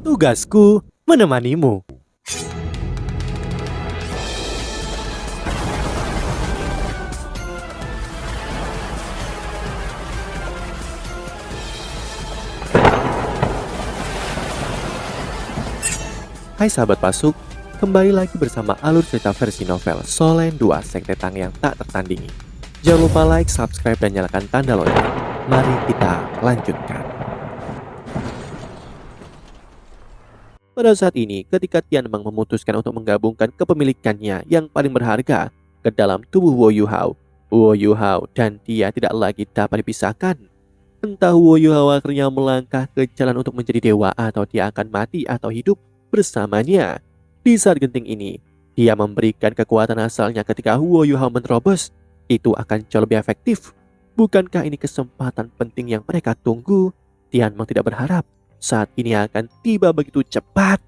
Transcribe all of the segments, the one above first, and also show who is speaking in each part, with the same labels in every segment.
Speaker 1: Tugasku menemanimu. Hai sahabat Pasuk, kembali lagi bersama alur cerita versi novel Solen 2 Sekte Tang yang tak tertandingi. Jangan lupa like, subscribe, dan nyalakan tanda lonceng. Mari kita lanjutkan. Pada saat ini, ketika Tianmeng memutuskan untuk menggabungkan kepemilikannya yang paling berharga ke dalam tubuh Wo Yuhao dan dia tidak lagi dapat dipisahkan. Entah Wo Yuhao akhirnya melangkah ke jalan untuk menjadi dewa atau dia akan mati atau hidup bersamanya. Di saat genting ini, dia memberikan kekuatan asalnya ketika Wo Yuhao menerobos. Itu akan jauh lebih efektif. Bukankah ini kesempatan penting yang mereka tunggu? Tianmeng tidak berharap saat ini akan tiba begitu cepat.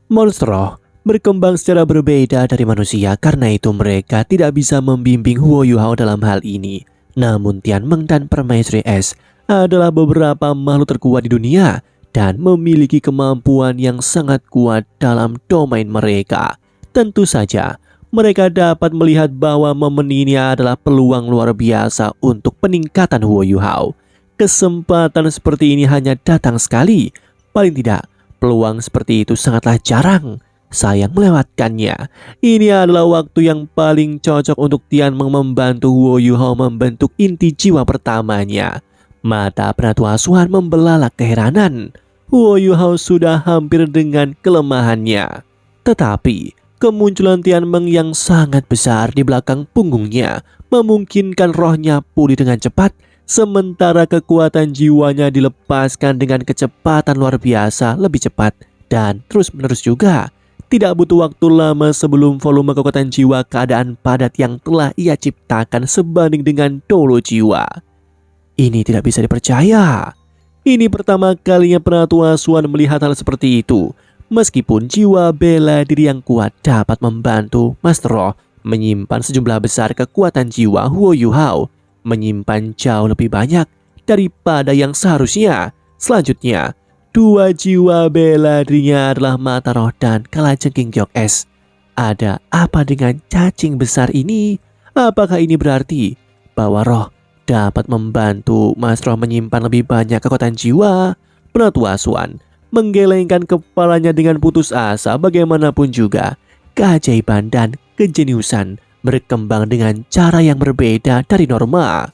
Speaker 1: Monstro berkembang secara berbeda dari manusia, karena itu mereka tidak bisa membimbing Wo Yuhao dalam hal ini. Namun Tianmeng dan Permaisuri Es adalah beberapa makhluk terkuat di dunia dan memiliki kemampuan yang sangat kuat dalam domain mereka. Tentu saja, mereka dapat melihat bahwa momen ini adalah peluang luar biasa untuk peningkatan Wo Yuhao. Kesempatan seperti ini hanya datang sekali. Paling tidak, peluang seperti itu sangatlah jarang. Sayang melewatkannya. Ini adalah waktu yang paling cocok untuk Tianmeng membantu Wo Yuhao membentuk inti jiwa pertamanya. Mata penatua asuhan membelalak keheranan. Wo Yuhao sudah hampir dengan kelemahannya. Tetapi kemunculan Tianmeng yang sangat besar di belakang punggungnya memungkinkan rohnya pulih dengan cepat, sementara kekuatan jiwanya dilepaskan dengan kecepatan luar biasa, lebih cepat dan terus-menerus juga. Tidak butuh waktu lama sebelum volume kekuatan jiwa keadaan padat yang telah ia ciptakan sebanding dengan dolo jiwa. Ini tidak bisa dipercaya. Ini pertama kalinya penatua asuhan melihat hal seperti itu. Meskipun jiwa bela diri yang kuat dapat membantu Master Roh menyimpan sejumlah besar kekuatan jiwa, Wo Yuhao menyimpan jauh lebih banyak daripada yang seharusnya. Selanjutnya, dua jiwa bela dirinya adalah Mata Roh dan Kalajengking Giok Es. Ada apa dengan cacing besar ini? Apakah ini berarti bahwa roh dapat membantu Mas Roh menyimpan lebih banyak kekuatan jiwa? Penatua asuhan menggelengkan kepalanya dengan putus asa. Bagaimanapun juga, keajaiban dan kejeniusan berkembang dengan cara yang berbeda dari norma.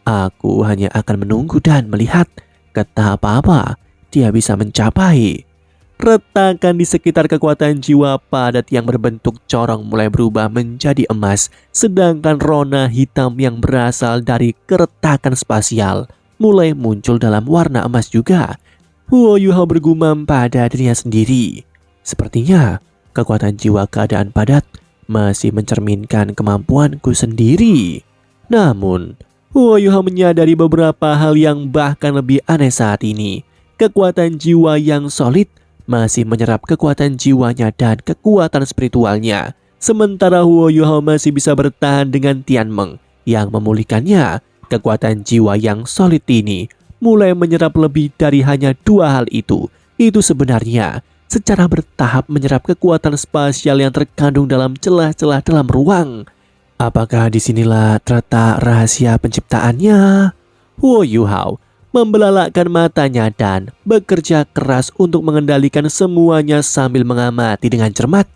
Speaker 1: Aku hanya akan menunggu dan melihat ke tahap apa dia bisa mencapai. Retakan di sekitar kekuatan jiwa padat yang berbentuk corong mulai berubah menjadi emas, sedangkan rona hitam yang berasal dari keretakan spasial mulai muncul dalam warna emas juga. Wo Yuhao bergumam pada dirinya sendiri. Sepertinya kekuatan jiwa keadaan padat masih mencerminkan kemampuanku sendiri. Namun, Wo Yuhao menyadari beberapa hal yang bahkan lebih aneh saat ini. Kekuatan jiwa yang solid masih menyerap kekuatan jiwanya dan kekuatan spiritualnya. Sementara Wo Yuhao masih bisa bertahan dengan Tianmeng yang memulihkannya. Kekuatan jiwa yang solid ini mulai menyerap lebih dari hanya dua hal itu. Itu sebenarnya secara bertahap menyerap kekuatan spasial yang terkandung dalam celah-celah dalam ruang. Apakah disinilah terletak rahasia penciptaannya? Wo Yuhao membelalakkan matanya dan bekerja keras untuk mengendalikan semuanya sambil mengamati dengan cermat.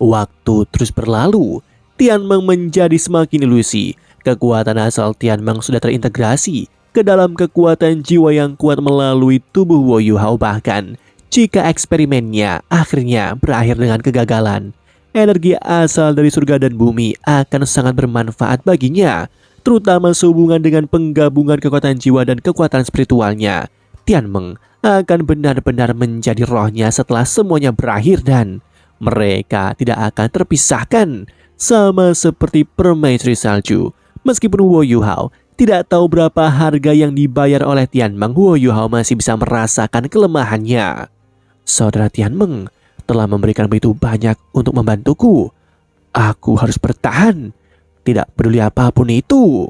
Speaker 1: Waktu terus berlalu. Tianmeng menjadi semakin ilusi. Kekuatan asal Tianmeng sudah terintegrasi ke dalam kekuatan jiwa yang kuat melalui tubuh Wo Yuhao. Bahkan jika eksperimennya akhirnya berakhir dengan kegagalan, energi asal dari surga dan bumi akan sangat bermanfaat baginya, terutama sehubungan dengan penggabungan kekuatan jiwa dan kekuatan spiritualnya. Tianmeng akan benar-benar menjadi rohnya setelah semuanya berakhir dan mereka tidak akan terpisahkan, sama seperti Permaisuri Salju. Meskipun Wo Yuhao tidak tahu berapa harga yang dibayar oleh Tianmeng, Wo Yuhao masih bisa merasakan kelemahannya. Saudara Tianmeng telah memberikan begitu banyak untuk membantuku. Aku harus bertahan, tidak peduli apapun itu.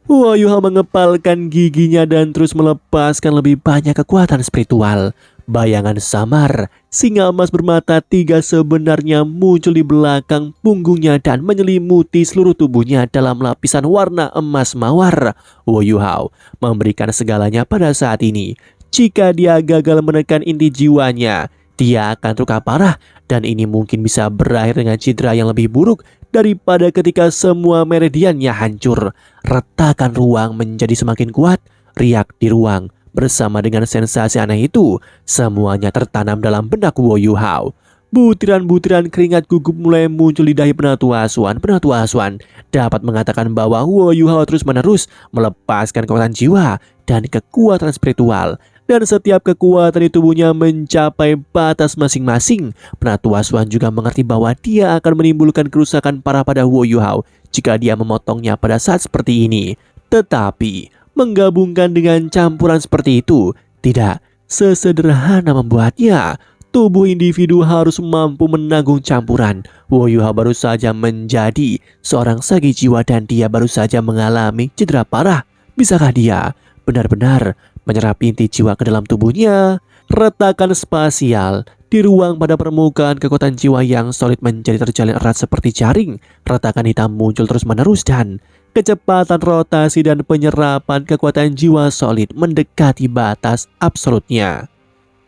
Speaker 1: Wo Yuhao mengepalkan giginya dan terus melepaskan lebih banyak kekuatan spiritual. Bayangan samar, singa emas bermata tiga sebenarnya muncul di belakang punggungnya dan menyelimuti seluruh tubuhnya dalam lapisan warna emas mawar. Wu Yuhao memberikan segalanya pada saat ini. Jika dia gagal menekan inti jiwanya, dia akan terluka parah dan ini mungkin bisa berakhir dengan cedera yang lebih buruk daripada ketika semua meridiannya hancur. Retakan ruang menjadi semakin kuat, riak di ruang. Bersama dengan sensasi aneh itu, semuanya tertanam dalam benak Wu Yuhao. Butiran-butiran keringat gugup mulai muncul di dahi penatu asuhan. Penatu asuhan dapat mengatakan bahwa Wu Yuhao terus-menerus melepaskan kekuatan jiwa dan kekuatan spiritual. Dan setiap kekuatan di tubuhnya mencapai batas masing-masing. Penatu asuhan juga mengerti bahwa dia akan menimbulkan kerusakan parah pada Wu Yuhao jika dia memotongnya pada saat seperti ini. Tetapi menggabungkan dengan campuran seperti itu tidak sesederhana membuatnya. Tubuh individu harus mampu menanggung campuran. Wu Yuhao baru saja menjadi seorang sagi jiwa dan dia baru saja mengalami cedera parah. Bisakah dia benar-benar menyerap inti jiwa ke dalam tubuhnya? Retakan spasial di ruang pada permukaan kekuatan jiwa yang solid menjadi terjalin erat seperti jaring. Retakan hitam muncul terus-menerus dan kecepatan rotasi dan penyerapan kekuatan jiwa solid mendekati batas absolutnya.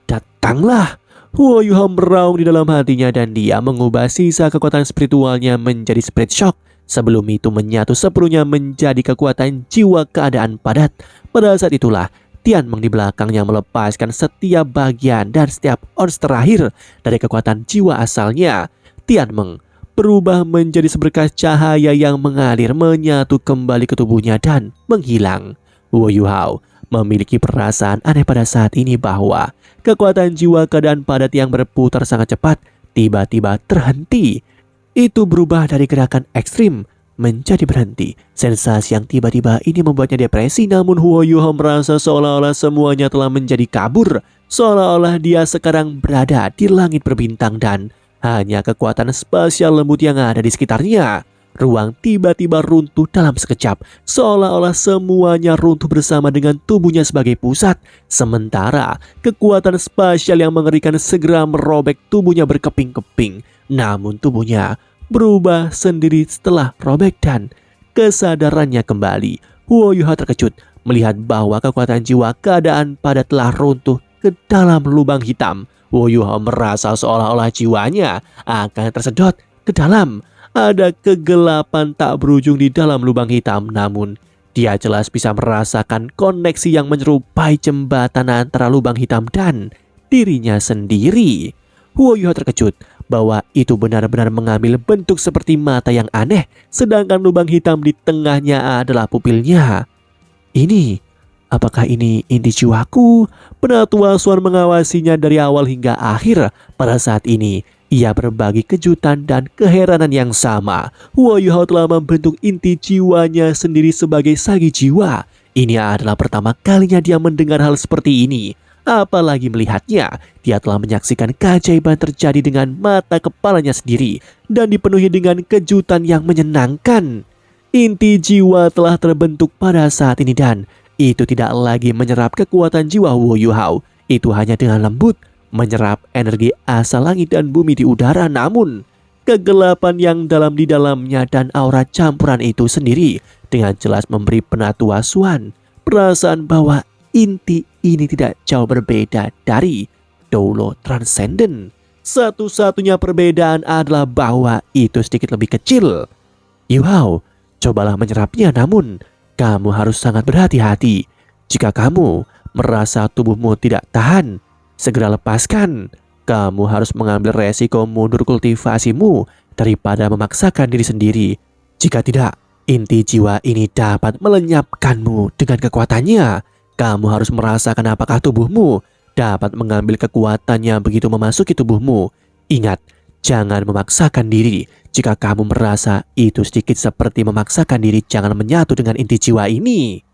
Speaker 1: Datanglah! Wu Yuhao meraung di dalam hatinya dan dia mengubah sisa kekuatan spiritualnya menjadi spirit shock. Sebelum itu menyatu sepenuhnya menjadi kekuatan jiwa keadaan padat. Pada saat itulah Tianmeng di belakangnya melepaskan setiap bagian dan setiap ons terakhir dari kekuatan jiwa asalnya. Tianmeng berubah menjadi seberkas cahaya yang mengalir menyatu kembali ke tubuhnya dan menghilang. Wu Yuhao memiliki perasaan aneh pada saat ini bahwa kekuatan jiwa keadaan padat yang berputar sangat cepat tiba-tiba terhenti. Itu berubah dari gerakan ekstrim menjadi berhenti. Sensasi yang tiba-tiba ini membuatnya depresi, namun Wu Yuhao merasa seolah-olah semuanya telah menjadi kabur. Seolah-olah dia sekarang berada di langit berbintang dan hanya kekuatan spasial lembut yang ada di sekitarnya. Ruang tiba-tiba runtuh dalam sekejap, seolah-olah semuanya runtuh bersama dengan tubuhnya sebagai pusat. Sementara kekuatan spasial yang mengerikan segera merobek tubuhnya berkeping-keping. Namun tubuhnya berubah sendiri setelah robek dan kesadarannya kembali. Wu Yuhao terkejut melihat bahwa kekuatan jiwa keadaan pada telah runtuh ke dalam lubang hitam. Wu Yuhao merasa seolah-olah jiwanya akan tersedot ke dalam. Ada kegelapan tak berujung di dalam lubang hitam, namun dia jelas bisa merasakan koneksi yang menyerupai jembatan antara lubang hitam dan dirinya sendiri. Wu Yuhao terkejut bahwa itu benar-benar mengambil bentuk seperti mata yang aneh, sedangkan lubang hitam di tengahnya adalah pupilnya. Apakah ini inti jiwaku? Penatu asuhan mengawasinya dari awal hingga akhir. Pada saat ini, ia berbagi kejutan dan keheranan yang sama. Wu Yuhao telah membentuk inti jiwanya sendiri sebagai sagi jiwa. Ini adalah pertama kalinya dia mendengar hal seperti ini. Apalagi melihatnya, dia telah menyaksikan keajaiban terjadi dengan mata kepalanya sendiri dan dipenuhi dengan kejutan yang menyenangkan. Inti jiwa telah terbentuk pada saat ini dan itu tidak lagi menyerap kekuatan jiwa Wu Yuhao. Itu hanya dengan lembut menyerap energi asal langit dan bumi di udara. Namun kegelapan yang dalam di dalamnya dan aura campuran itu sendiri dengan jelas memberi penatu asuhan perasaan bahwa inti ini tidak jauh berbeda dari Doulo Transcendent. Satu-satunya perbedaan adalah bahwa itu sedikit lebih kecil. Yuhao, cobalah menyerapnya, namun kamu harus sangat berhati-hati. Jika kamu merasa tubuhmu tidak tahan, segera lepaskan. Kamu harus mengambil resiko mundur kultivasimu daripada memaksakan diri sendiri. Jika tidak, inti jiwa ini dapat melenyapkanmu dengan kekuatannya. Kamu harus merasakan apakah tubuhmu dapat mengambil kekuatannya begitu memasuki tubuhmu. Ingat, jangan memaksakan diri. Jika kamu merasa itu sedikit seperti memaksakan diri, jangan menyatu dengan inti jiwa ini.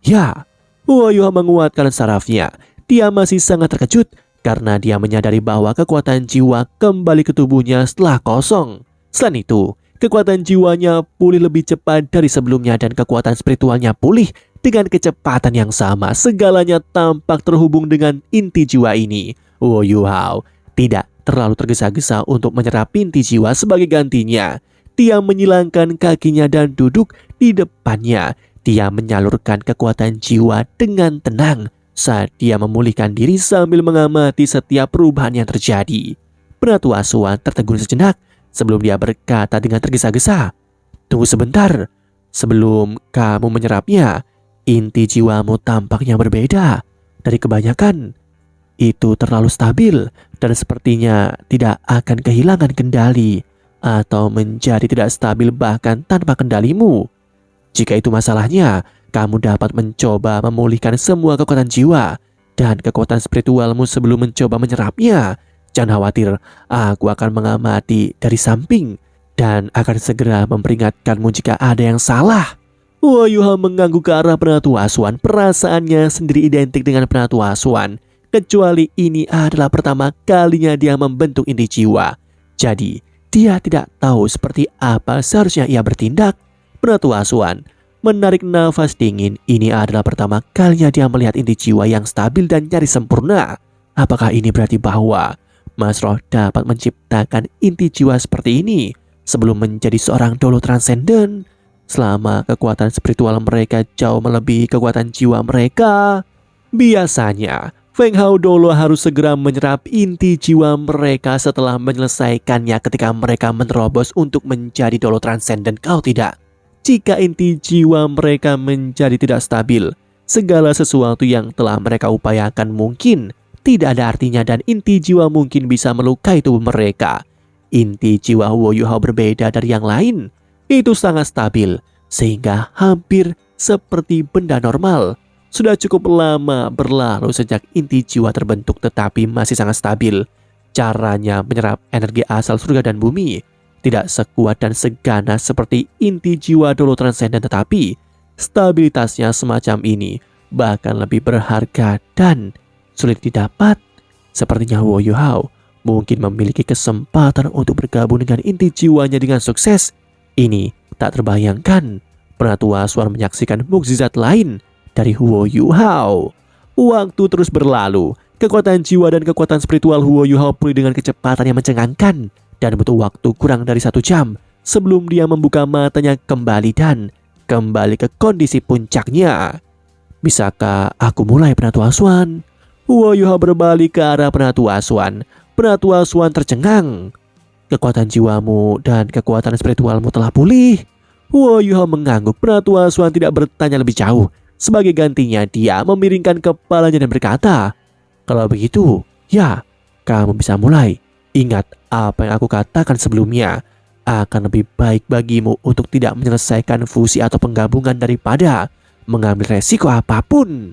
Speaker 1: Ya, Wu Yuhao menguatkan sarafnya. Dia masih sangat terkejut karena dia menyadari bahwa kekuatan jiwa kembali ke tubuhnya setelah kosong. Selain itu, kekuatan jiwanya pulih lebih cepat dari sebelumnya dan kekuatan spiritualnya pulih dengan kecepatan yang sama. Segalanya tampak terhubung dengan inti jiwa ini. Wu Yuhao tidak terlalu tergesa-gesa untuk menyerap inti jiwa sebagai gantinya. Dia menyilangkan kakinya dan duduk di depannya. Dia menyalurkan kekuatan jiwa dengan tenang saat dia memulihkan diri sambil mengamati setiap perubahan yang terjadi. Penatua Asuan tertegun sejenak sebelum dia berkata dengan tergesa-gesa, "Tunggu sebentar, sebelum kamu menyerapnya, inti jiwamu tampaknya berbeda dari kebanyakan. Itu terlalu stabil dan sepertinya tidak akan kehilangan kendali atau menjadi tidak stabil bahkan tanpa kendalimu. Jika itu masalahnya, kamu dapat mencoba memulihkan semua kekuatan jiwa dan kekuatan spiritualmu sebelum mencoba menyerapnya. Jangan khawatir, aku akan mengamati dari samping dan akan segera memperingatkanmu jika ada yang salah." Wu Yuhao mengangguk ke arah Penatua Asuan. Perasaannya sendiri identik dengan Penatua Asuan, kecuali ini adalah pertama kalinya dia membentuk inti jiwa. Jadi, dia tidak tahu seperti apa seharusnya ia bertindak. Penatua Asuan menarik nafas dingin. Ini adalah pertama kalinya dia melihat inti jiwa yang stabil dan nyaris sempurna. Apakah ini berarti bahwa Mas Roh dapat menciptakan inti jiwa seperti ini sebelum menjadi seorang dolo transenden? Selama kekuatan spiritual mereka jauh melebihi kekuatan jiwa mereka, biasanya Feng Hao Dolo harus segera menyerap inti jiwa mereka setelah menyelesaikannya ketika mereka menerobos untuk menjadi dolo transenden. Kalau tidak, jika inti jiwa mereka menjadi tidak stabil, segala sesuatu yang telah mereka upayakan mungkin tidak ada artinya dan inti jiwa mungkin bisa melukai tubuh mereka. Inti jiwa Wu Yuhao berbeda dari yang lain. Itu sangat stabil sehingga hampir seperti benda normal. Sudah cukup lama berlalu sejak inti jiwa terbentuk tetapi masih sangat stabil. Caranya menyerap energi asal surga dan bumi tidak sekuat dan seganas seperti inti jiwa dolo transenden, tetapi stabilitasnya semacam ini bahkan lebih berharga dan sulit didapat. Sepertinya Wu Yuhao mungkin memiliki kesempatan untuk bergabung dengan inti jiwanya dengan sukses. Ini tak terbayangkan. Penatua Asuan menyaksikan mukjizat lain dari Wu Yuhao. Waktu terus berlalu. Kekuatan jiwa dan kekuatan spiritual Wu Yuhao pulih dengan kecepatan yang mencengangkan dan butuh waktu kurang dari 1 jam sebelum dia membuka matanya kembali dan kembali ke kondisi puncaknya. "Bisakah aku mulai, Penatua Asuan?" Wu Yuhao berbalik ke arah Penatua Asuan. Penatua Asuan tercengang. "Kekuatan jiwamu dan kekuatan spiritualmu telah pulih." Wu Yuhao mengangguk. Penatua Asuan tidak bertanya lebih jauh. Sebagai gantinya, dia memiringkan kepalanya dan berkata, "Kalau begitu, ya, kamu bisa mulai. Ingat apa yang aku katakan sebelumnya. Akan lebih baik bagimu untuk tidak menyelesaikan fusi atau penggabungan daripada mengambil resiko apapun."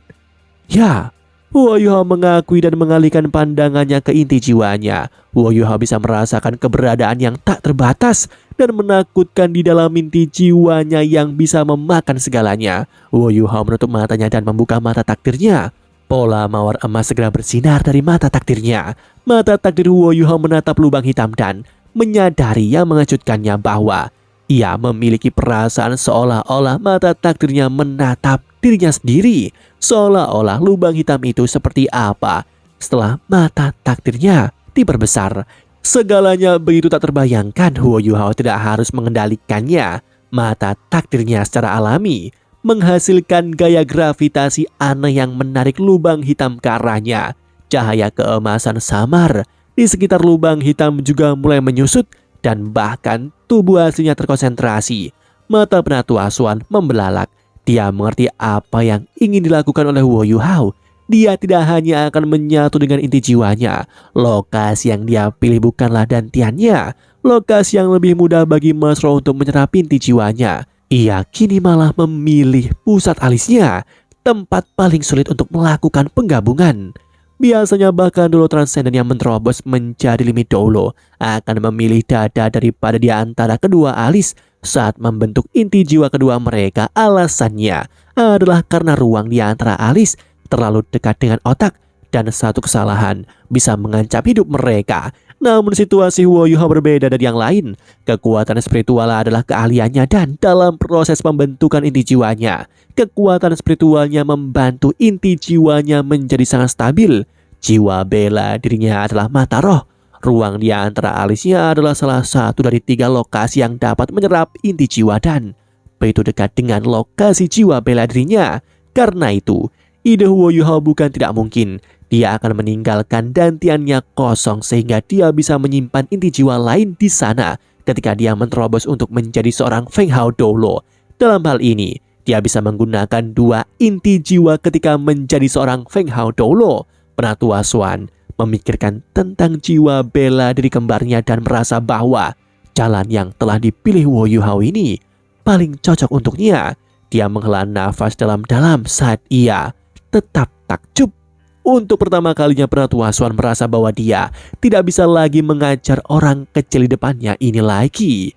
Speaker 1: "Ya." Wu Yuhao mengakui dan mengalihkan pandangannya ke inti jiwanya. Wu Yuhao bisa merasakan keberadaan yang tak terbatas dan menakutkan di dalam inti jiwanya yang bisa memakan segalanya. Wu Yuhao menutup matanya dan membuka mata takdirnya. Pola mawar emas segera bersinar dari mata takdirnya. Mata takdir Wu Yuhao menatap lubang hitam dan menyadari yang mengejutkannya bahwa ia memiliki perasaan seolah-olah mata takdirnya menatap dirinya sendiri. Seolah-olah lubang hitam itu seperti apa setelah mata takdirnya diperbesar. Segalanya begitu tak terbayangkan. Wu Yuhao tidak harus mengendalikannya. Mata takdirnya secara alami menghasilkan gaya gravitasi aneh yang menarik lubang hitam ke arahnya. Cahaya keemasan samar di sekitar lubang hitam juga mulai menyusut dan bahkan tubuh aslinya terkonsentrasi. Mata Penatua Asuan membelalak. Dia mengerti apa yang ingin dilakukan oleh Wu Yuhao. Dia tidak hanya akan menyatu dengan inti jiwanya. Lokasi yang dia pilih bukanlah dantiannya. Lokasi yang lebih mudah bagi Mas Roh untuk menyerap inti jiwanya. Ia kini malah memilih pusat alisnya, tempat paling sulit untuk melakukan penggabungan. Biasanya bahkan dolo transenden yang menerobos menjadi limit dolo akan memilih dada daripada di antara kedua alis saat membentuk inti jiwa kedua mereka. Alasannya adalah karena ruang di antara alis terlalu dekat dengan otak dan satu kesalahan bisa mengancam hidup mereka. Namun situasi Wu Yuhao berbeda dari yang lain. Kekuatan spiritual adalah keahliannya dan dalam proses pembentukan inti jiwanya, kekuatan spiritualnya membantu inti jiwanya menjadi sangat stabil. Jiwa bela dirinya adalah mata roh. Ruang di antara alisnya adalah salah satu dari 3 lokasi yang dapat menyerap inti jiwa dan begitu dekat dengan lokasi jiwa bela dirinya. Karena itu, ide Huo Yuhao bukan tidak mungkin. Dia akan meninggalkan dantiannya kosong sehingga dia bisa menyimpan inti jiwa lain di sana ketika dia menerobos untuk menjadi seorang Feng Hao Doulo. Dalam hal ini, dia bisa menggunakan 2 inti jiwa ketika menjadi seorang Feng Hao Doulo. Penatua Xuan memikirkan tentang jiwa bela diri kembarnya dan merasa bahwa jalan yang telah dipilih Huo Yuhao ini paling cocok untuknya. Dia menghela nafas dalam-dalam saat ia tetap takjub. Untuk pertama kalinya Penatua Xuan merasa bahwa dia tidak bisa lagi mengajar orang kecil di depannya ini lagi.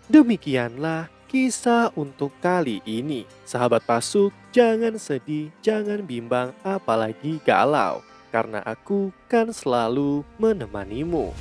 Speaker 1: Demikianlah kisah untuk kali ini. Sahabat Pasuk, jangan sedih, jangan bimbang, apalagi galau. Karena aku kan selalu menemanimu.